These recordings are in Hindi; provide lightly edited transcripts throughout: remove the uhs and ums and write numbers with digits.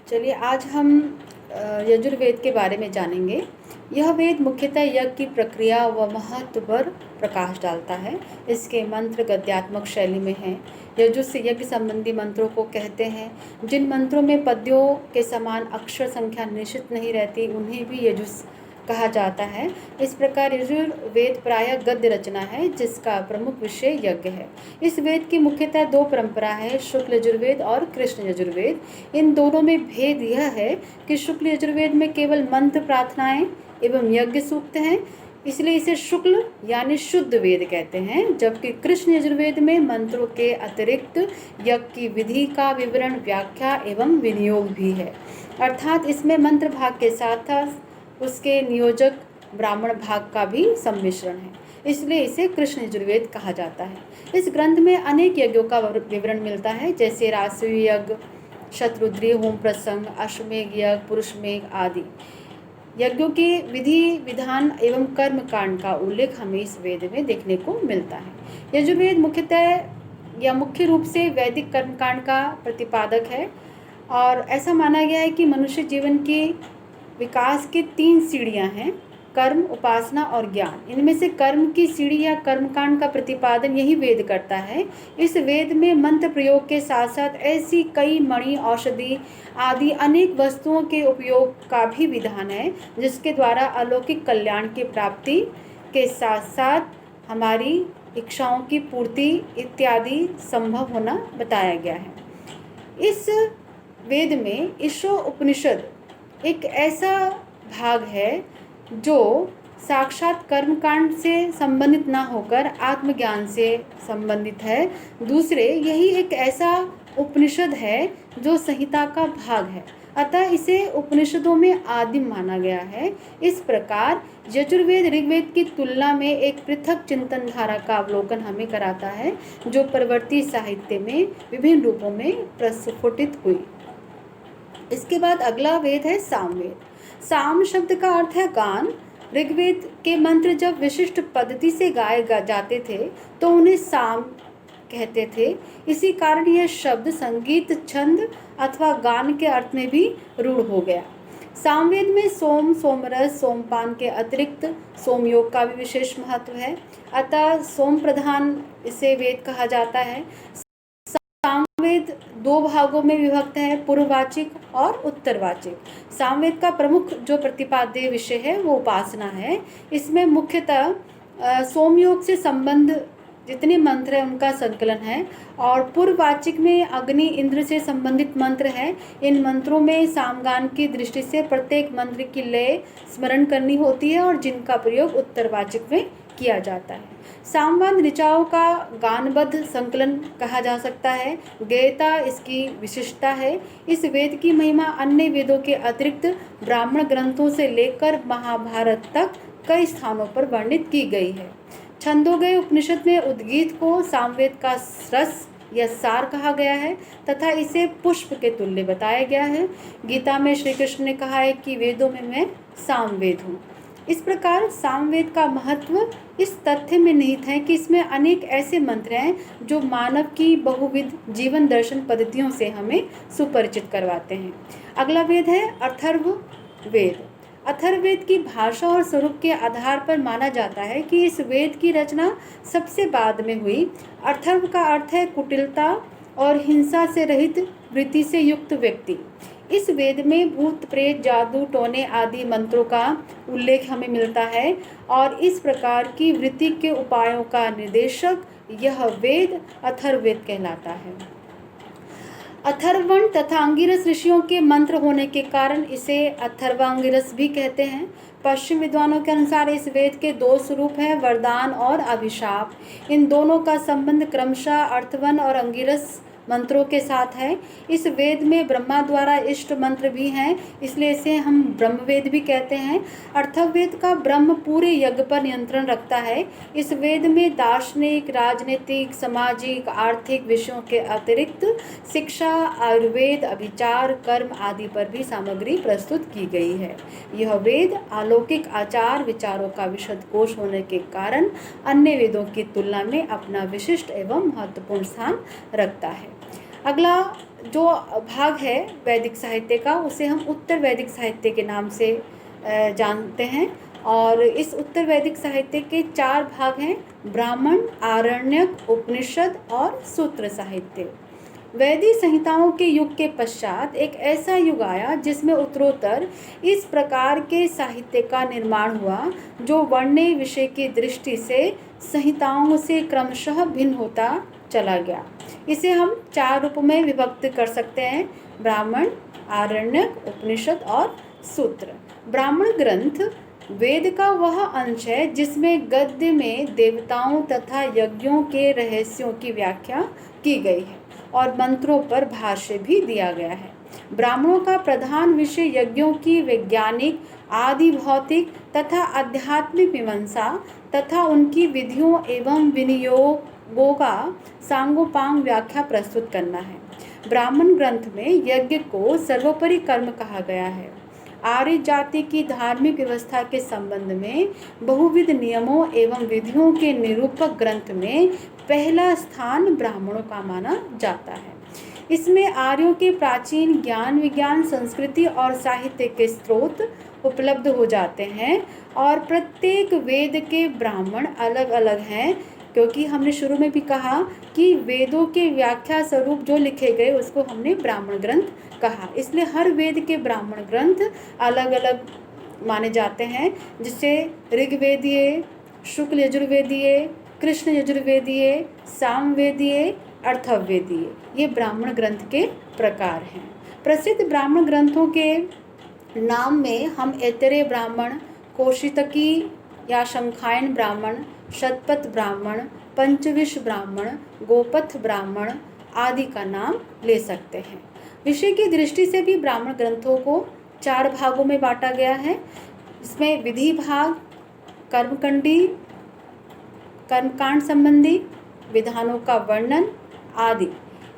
चलिए आज हम यजुर्वेद के बारे में जानेंगे। यह वेद मुख्यतः यज्ञ की प्रक्रिया व महत्व पर प्रकाश डालता है। इसके मंत्र गद्यात्मक शैली में हैं। यजुस् यज्ञ संबंधी मंत्रों को कहते हैं। जिन मंत्रों में पद्यों के समान अक्षर संख्या निश्चित नहीं रहती उन्हें भी यजुस् कहा जाता है। इस प्रकार यजुर्वेद प्रायः गद्य रचना है जिसका प्रमुख विषय यज्ञ है। इस वेद की मुख्यतः दो परंपरा है, शुक्ल यजुर्वेद और कृष्ण यजुर्वेद। इन दोनों में भेद यह है कि शुक्ल यजुर्वेद में केवल मंत्र प्रार्थनाएं एवं यज्ञ सूक्त हैं, इसलिए इसे शुक्ल यानी शुद्ध वेद कहते हैं, जबकि कृष्ण यजुर्वेद में मंत्रों के अतिरिक्त यज्ञ की विधि का विवरण, व्याख्या एवं विनियोग भी है। अर्थात इसमें मंत्र भाग के साथ उसके नियोजक ब्राह्मण भाग का भी सम्मिश्रण है, इसलिए इसे कृष्ण यजुर्वेद कहा जाता है। इस ग्रंथ में अनेक यज्ञों का विवरण मिलता है, जैसे राजसूय यज्ञ, शतरुद्री होम प्रसंग, अश्वमेघ यज्ञ, पुरुषमेघ आदि। यज्ञों की विधि विधान एवं कर्म कांड का उल्लेख हमें इस वेद में देखने को मिलता है। यजुर्वेद मुख्य रूप से वैदिक कर्मकांड का प्रतिपादक है और ऐसा माना गया है कि मनुष्य जीवन की विकास की 3 सीढ़ियां हैं, कर्म, उपासना और ज्ञान। इनमें से कर्म की सीढ़ी या कर्मकांड का प्रतिपादन यही वेद करता है। इस वेद में मंत्र प्रयोग के साथ साथ ऐसी कई मणि, औषधि आदि अनेक वस्तुओं के उपयोग का भी विधान है, जिसके द्वारा अलौकिक कल्याण की प्राप्ति के साथ साथ हमारी इच्छाओं की पूर्ति इत्यादि संभव होना बताया गया है। इस वेद में ईशो उपनिषद एक ऐसा भाग है जो साक्षात कर्मकांड से संबंधित ना होकर आत्मज्ञान से संबंधित है। दूसरे, यही एक ऐसा उपनिषद है जो संहिता का भाग है, अतः इसे उपनिषदों में आदिम माना गया है। इस प्रकार यजुर्वेद ऋग्वेद की तुलना में एक पृथक चिंतन धारा का अवलोकन हमें कराता है, जो परवर्ती साहित्य में विभिन्न रूपों में प्रस्फुटित हुई। इसके बाद अगला वेद है सामवेद। साम शब्द का अर्थ है गान। ऋग्वेद के मंत्र जब विशिष्ट पद्धति से गाए जाते थे तो उन्हें साम कहते थे। इसी कारण यह शब्द संगीत, छंद अथवा गान के अर्थ में भी रूढ़ हो गया। सामवेद में सोम, सोमरस, सोमपान के अतिरिक्त सोमयोग का भी विशेष महत्व है, अतः सोम प्रधान इसे वेद कहा जाता है। सामवेद 2 भागों में विभक्त है, पूर्ववाचिक और उत्तरवाचिक। सामवेद का प्रमुख जो प्रतिपाद्य विषय है वो उपासना है। इसमें मुख्यतः सोमयोग से संबंध जितने मंत्र हैं उनका संकलन है और पूर्ववाचिक में अग्नि, इंद्र से संबंधित मंत्र है। इन मंत्रों में सामगान की दृष्टि से प्रत्येक मंत्र की लय स्मरण करनी होती है और जिनका प्रयोग उत्तरवाचिक में किया जाता है। सामवाद ऋचाओं का गानबद्ध संकलन कहा जा सकता है। गेयता इसकी विशिष्टता है। इस वेद की महिमा अन्य वेदों के अतिरिक्त ब्राह्मण ग्रंथों से लेकर महाभारत तक कई स्थानों पर वर्णित की गई है। छंदोगय उपनिषद में उद्गीत को सामवेद का रस या सार कहा गया है तथा इसे पुष्प के तुल्य बताया गया है। गीता में श्री कृष्ण ने कहा है कि वेदों में मैं सामवेद हूँ। इस प्रकार सामवेद का महत्व इस तथ्य में निहित है कि इसमें अनेक ऐसे मंत्र हैं जो मानव की बहुविध जीवन दर्शन पद्धतियों से हमें सुपरिचित करवाते हैं। अगला वेद है अथर्ववेद। अथर्ववेद की भाषा और स्वरूप के आधार पर माना जाता है कि इस वेद की रचना सबसे बाद में हुई। अथर्व का अर्थ है कुटिलता और हिंसा से रहित वृत्ति से युक्त व्यक्ति। इस वेद में भूत, प्रेत, जादू, टोने आदि मंत्रों का उल्लेख हमें मिलता है और इस प्रकार की वृत्ति के उपायों का निर्देशक यह वेद अथर्ववेद कहलाता है। अथर्वण तथा अंगिरस ऋषियों के मंत्र होने के कारण इसे अथर्वांगिरस भी कहते हैं। पश्चिम विद्वानों के अनुसार इस वेद के 2 स्वरूप हैं, वरदान और अभिशाप। इन दोनों का संबंध क्रमशः अर्थवन और अंगिरस मंत्रों के साथ है। इस वेद में ब्रह्मा द्वारा इष्ट मंत्र भी हैं, इसलिए इसे हम ब्रह्मवेद भी कहते हैं। अथर्ववेद का ब्रह्म पूरे यज्ञ पर नियंत्रण रखता है। इस वेद में दार्शनिक, राजनीतिक, सामाजिक, आर्थिक विषयों के अतिरिक्त शिक्षा, आयुर्वेद, अभिचार, कर्म आदि पर भी सामग्री प्रस्तुत की गई है। यह वेद अलौकिक आचार विचारों का विशद कोश होने के कारण अन्य वेदों की तुलना में अपना विशिष्ट एवं महत्वपूर्ण स्थान रखता है। अगला जो भाग है वैदिक साहित्य का, उसे हम उत्तर वैदिक साहित्य के नाम से जानते हैं। और इस उत्तर वैदिक साहित्य के 4 भाग हैं: ब्राह्मण, आरण्यक, उपनिषद और सूत्र साहित्य। वैदिक संहिताओं के युग के पश्चात एक ऐसा युग आया जिसमें उत्तरोत्तर इस प्रकार के साहित्य का निर्माण हुआ जो वर्णनीय विषय की दृष्टि से संहिताओं से क्रमशः भिन्न होता चला गया। इसे हम 4 रूपों में विभक्त कर सकते हैं: ब्राह्मण, आरण्यक, उपनिषद और सूत्र। ब्राह्मण ग्रंथ वेद का वह अंश है जिसमें गद्य में देवताओं तथा यज्ञों के रहस्यों की व्याख्या की गई है और मंत्रों पर भाष्य भी दिया गया है। ब्राह्मणों का प्रधान विषय यज्ञों की वैज्ञानिक, आदि भौतिक तथा आध्यात्मिक मीमांसा तथा उनकी विधियों एवं विनियोगों का सांगोपांग व्याख्या प्रस्तुत करना है। ब्राह्मण ग्रंथ में यज्ञ को सर्वोपरि कर्म कहा गया है। आर्य जाति की धार्मिक व्यवस्था के संबंध में बहुविध नियमों एवं विधियों के निरूपक ग्रंथ में पहला स्थान ब्राह्मणों का माना जाता है। इसमें आर्यों के प्राचीन ज्ञान, विज्ञान, संस्कृति और साहित्य के स्रोत उपलब्ध हो जाते हैं और प्रत्येक वेद के ब्राह्मण अलग अलग हैं, क्योंकि हमने शुरू में भी कहा कि वेदों के व्याख्या स्वरूप जो लिखे गए उसको हमने ब्राह्मण ग्रंथ कहा। इसलिए हर वेद के ब्राह्मण ग्रंथ अलग अलग माने जाते हैं, जिससे ऋग्वेदीय, शुक्ल यजुर्वेदीय, कृष्ण यजुर्वेदीय, सामवेदीय, अर्थवेदीय, ये ब्राह्मण ग्रंथ के प्रकार हैं। प्रसिद्ध ब्राह्मण ग्रंथों के नाम में हम ऐतरेय ब्राह्मण, कौशितकी या शंखायन ब्राह्मण, शतपथ ब्राह्मण, पंचविश ब्राह्मण, गोपथ ब्राह्मण आदि का नाम ले सकते हैं। विषय की दृष्टि से भी ब्राह्मण ग्रंथों को 4 भागों में बांटा गया है। इसमें विधि भाग, कर्मकांडी, कर्मकांड संबंधी विधानों का वर्णन आदि।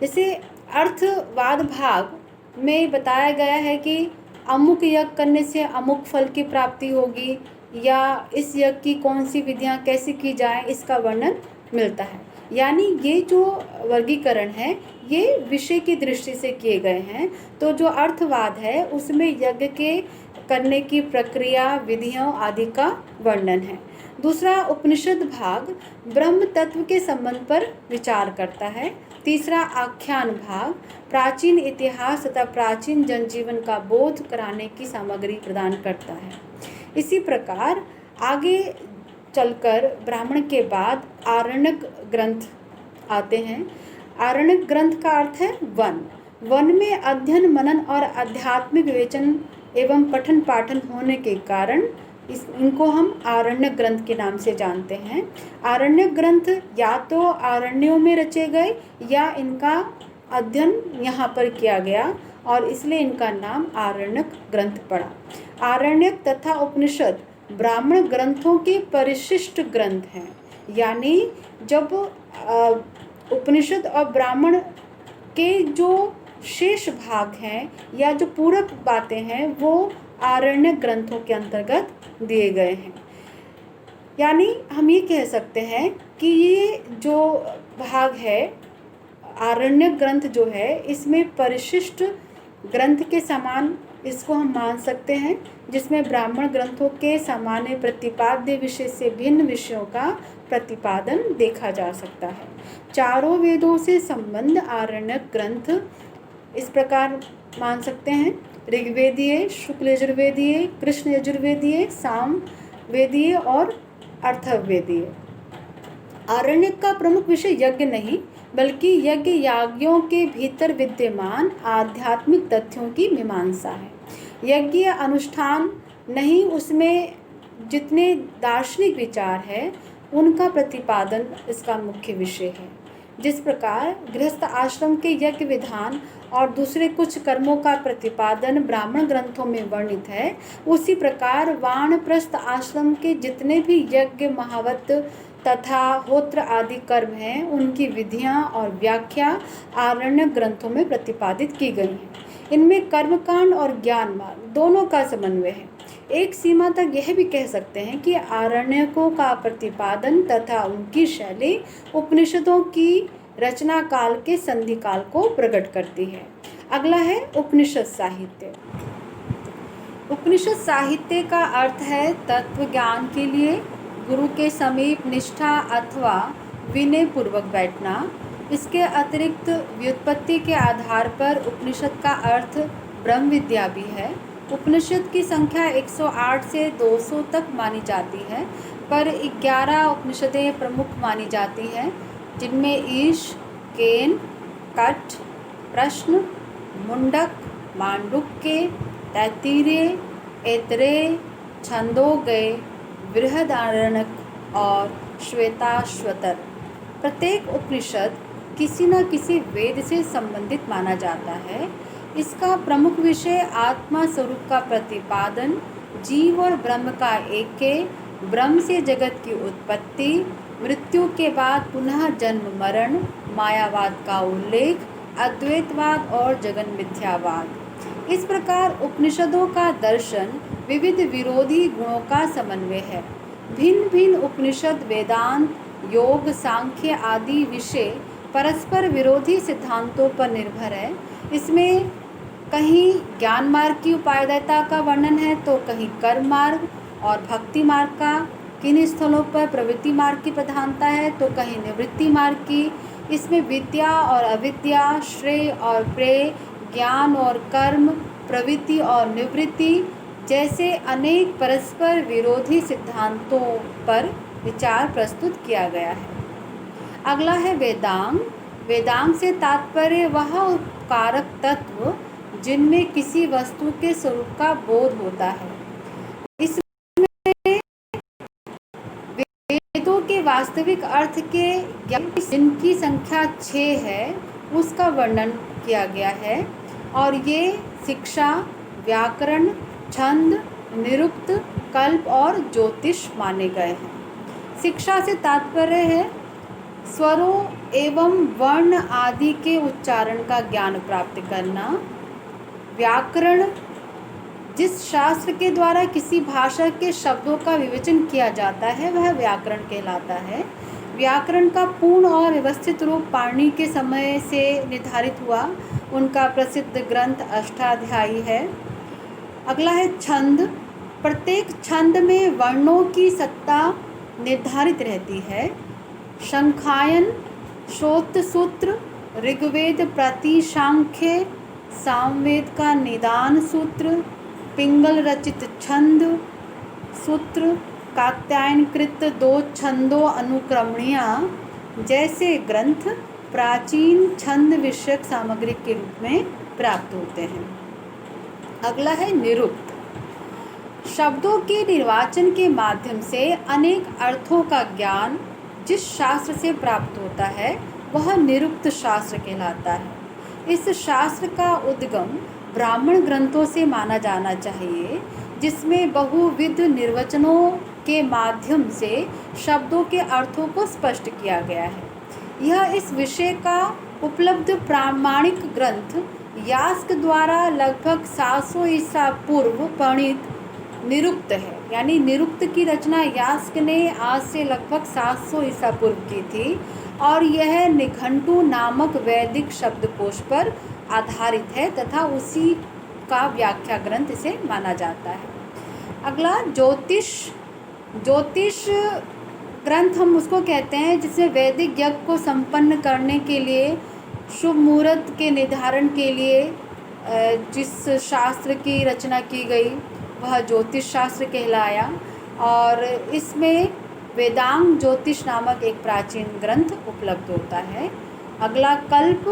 जैसे अर्थवाद भाग में बताया गया है कि अमुक यज्ञ करने से अमुक फल की प्राप्ति होगी, या इस यज्ञ की कौन सी विधियां कैसे की जाए, इसका वर्णन मिलता है। यानी ये जो वर्गीकरण है ये विषय की दृष्टि से किए गए हैं। तो जो अर्थवाद है उसमें यज्ञ के करने की प्रक्रिया, विधियों आदि का वर्णन है। दूसरा उपनिषद भाग ब्रह्म तत्व के संबंध पर विचार करता है। तीसरा आख्यान भाग प्राचीन इतिहास तथा प्राचीन जनजीवन का बोध कराने की सामग्री प्रदान करता है। इसी प्रकार आगे चलकर ब्राह्मण के बाद आरण्यक ग्रंथ आते हैं। आरण्यक ग्रंथ का अर्थ है वन। वन में अध्ययन, मनन और आध्यात्मिक विवेचन एवं पठन पाठन होने के कारण इनको हम आरण्यक ग्रंथ के नाम से जानते हैं। आरण्यक ग्रंथ या तो अरण्यों में रचे गए या इनका अध्ययन यहाँ पर किया गया और इसलिए इनका नाम आरण्यक ग्रंथ पड़ा। आरण्यक तथा उपनिषद ब्राह्मण ग्रंथों के परिशिष्ट ग्रंथ हैं। यानी जब उपनिषद और ब्राह्मण के जो शेष भाग हैं या जो पूरक बातें हैं वो आरण्यक ग्रंथों के अंतर्गत दिए गए हैं। यानी हम ये कह सकते हैं कि ये जो भाग है आरण्यक ग्रंथ जो है इसमें परिशिष्ट ग्रंथ के समान इसको हम मान सकते हैं, जिसमें ब्राह्मण ग्रंथों के सामान्य प्रतिपाद्य विषय से भिन्न विषयों का प्रतिपादन देखा जा सकता है। चारों वेदों से संबंध आरण्यक ग्रंथ इस प्रकार मान सकते हैं: ऋग्वेदीय, शुक्ल यजुर्वेदीय, कृष्ण यजुर्वेदीय, सामवेदीय और अर्थवेदीय। आरण्यक का प्रमुख विषय यज्ञ नहीं बल्कि यज्ञ याज्ञों के भीतर विद्यमान आध्यात्मिक तथ्यों की मीमांसा है। यज्ञ अनुष्ठान नहीं, उसमें जितने दार्शनिक विचार है उनका प्रतिपादन इसका मुख्य विषय है। जिस प्रकार गृहस्थ आश्रम के यज्ञ विधान और दूसरे कुछ कर्मों का प्रतिपादन ब्राह्मण ग्रंथों में वर्णित है, उसी प्रकार वानप्रस्थ आश्रम के जितने भी यज्ञ, महावत तथा होत्र आदि कर्म हैं उनकी विधियां और व्याख्या आरण्यक ग्रंथों में प्रतिपादित की गई हैं। इनमें कर्मकांड और ज्ञान मार्ग दोनों का समन्वय है। एक सीमा तक यह भी कह सकते हैं कि आरण्यकों का प्रतिपादन तथा उनकी शैली उपनिषदों की रचना काल के संधि काल को प्रकट करती है। अगला है उपनिषद साहित्य। उपनिषद साहित्य का अर्थ है तत्व ज्ञान के लिए गुरु के समीप निष्ठा अथवा विनय पूर्वक बैठना। इसके अतिरिक्त व्युत्पत्ति के आधार पर उपनिषद का अर्थ ब्रह्म विद्या भी है। उपनिषद की संख्या 108 से 200 तक मानी जाती है, पर 11 उपनिषदें प्रमुख मानी जाती हैं, जिनमें ईश, केन, कठ, प्रश्न, मुंडक, मांडुक्य, तैत्तिरीय, ऐतरेय, छंदोगय, बृहदारण्यक और श्वेताश्वतर। प्रत्येक उपनिषद किसी न किसी वेद से संबंधित माना जाता है। इसका प्रमुख विषय आत्मा स्वरूप का प्रतिपादन, जीव और ब्रह्म का ऐक्य, ब्रह्म से जगत की उत्पत्ति, मृत्यु के बाद पुनः जन्म मरण, मायावाद का उल्लेख, अद्वैतवाद और जगन मिथ्यावाद। इस प्रकार उपनिषदों का दर्शन विविध विरोधी गुणों का समन्वय है। भिन्न भिन्न उपनिषद वेदांत, योग, सांख्य आदि विषय परस्पर विरोधी सिद्धांतों पर निर्भर है। इसमें कहीं ज्ञान मार्ग की उपायदायता का वर्णन है तो कहीं कर्म मार्ग और भक्ति मार्ग का। किन स्थलों पर प्रवृत्ति मार्ग की प्रधानता है तो कहीं निवृत्ति मार्ग की। इसमें विद्या और अविद्या, श्रेय और प्रेय, ज्ञान और कर्म, प्रवृत्ति और निवृत्ति जैसे अनेक परस्पर विरोधी सिद्धांतों पर विचार प्रस्तुत किया गया है। अगला है वेदांग। वेदांग से तात्पर्य वह उपकारक तत्व जिनमें किसी वस्तु के स्वरूप का बोध होता है। इसमें वेदों के वास्तविक अर्थ के ज्ञान जिनकी संख्या 6 है उसका वर्णन किया गया है, और ये शिक्षा, व्याकरण, छंद, निरुक्त, कल्प और ज्योतिष माने गए हैं। शिक्षा से तात्पर्य है स्वरों एवं वर्ण आदि के उच्चारण का ज्ञान प्राप्त करना। व्याकरण, जिस शास्त्र के द्वारा किसी भाषा के शब्दों का विवेचन किया जाता है वह व्याकरण कहलाता है। व्याकरण का पूर्ण और व्यवस्थित रूप पाणिनि के समय से निर्धारित हुआ। उनका प्रसिद्ध ग्रंथ अष्टाध्यायी है। अगला है छंद। प्रत्येक छंद में वर्णों की सत्ता निर्धारित रहती है। शंखायन, श्रोत सूत्र, ऋग्वेद प्रतिशांख्य, सामवेद का निदान सूत्र, पिंगल रचित छंद सूत्र, कात्यायनकृत 2 छंदों अनुक्रमणियाँ जैसे ग्रंथ प्राचीन छंद विषयक सामग्री के रूप में प्राप्त होते हैं। अगला है निरुक्त। शब्दों के निर्वाचन के माध्यम से अनेक अर्थों का ज्ञान जिस शास्त्र से प्राप्त होता है वह निरुक्त शास्त्र कहलाता है। इस शास्त्र का उद्गम ब्राह्मण ग्रंथों से माना जाना चाहिए, जिसमें बहुविध निर्वचनों के माध्यम से शब्दों के अर्थों को स्पष्ट किया गया है। यह इस विषय का उपलब्ध प्रामाणिक ग्रंथ यास्क द्वारा लगभग 700 ईसा पूर्व प्रणीत निरुक्त है। यानी निरुक्त की रचना यास्क ने आज से लगभग 700 ईसा पूर्व की थी, और यह निघंटु नामक वैदिक शब्दकोश पर आधारित है तथा उसी का व्याख्या ग्रंथ इसे माना जाता है। अगला ज्योतिष। ज्योतिष ग्रंथ हम उसको कहते हैं जिसमें वैदिक यज्ञ को संपन्न करने के लिए, शुभ मुहूर्त के निर्धारण के लिए जिस शास्त्र की रचना की गई वह ज्योतिष शास्त्र कहलाया, और इसमें वेदांग ज्योतिष नामक एक प्राचीन ग्रंथ उपलब्ध होता है। अगला कल्प।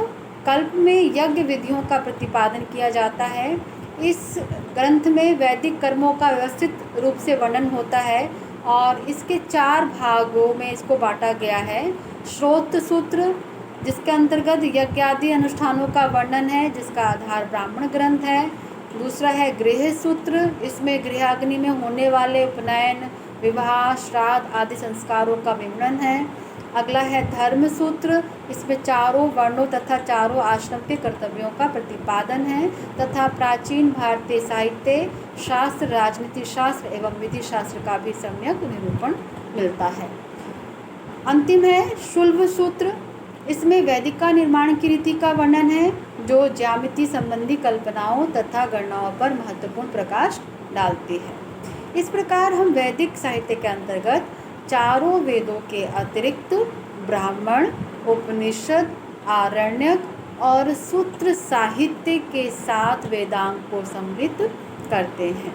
कल्प में यज्ञ विधियों का प्रतिपादन किया जाता है। इस ग्रंथ में वैदिक कर्मों का व्यवस्थित रूप से वर्णन होता है, और इसके 4 भागों में इसको बांटा गया है। श्रोत सूत्र, जिसके अंतर्गत यज्ञादि अनुष्ठानों का वर्णन है, जिसका आधार ब्राह्मण ग्रंथ है। दूसरा है गृह सूत्र। इसमें गृहाग्नि में होने वाले उपनयन, विवाह, श्राद्ध आदि संस्कारों का विवरण है। अगला है धर्म सूत्र। इसमें चारों वर्णों तथा चारों आश्रम के कर्तव्यों का प्रतिपादन है तथा प्राचीन भारतीय साहित्य, शास्त्र, राजनीति शास्त्र एवं विधि शास्त्र का भी सम्यक निरूपण मिलता है। अंतिम है शुल्ब सूत्र। इसमें वैदिका निर्माण की रीति का वर्णन है जो ज्यामिति संबंधी कल्पनाओं तथा गणनाओं पर महत्वपूर्ण प्रकाश डालती है। इस प्रकार हम वैदिक साहित्य के अंतर्गत चारों वेदों के अतिरिक्त ब्राह्मण, उपनिषद, आरण्यक और सूत्र साहित्य के साथ वेदांग को सम्मिलित करते हैं।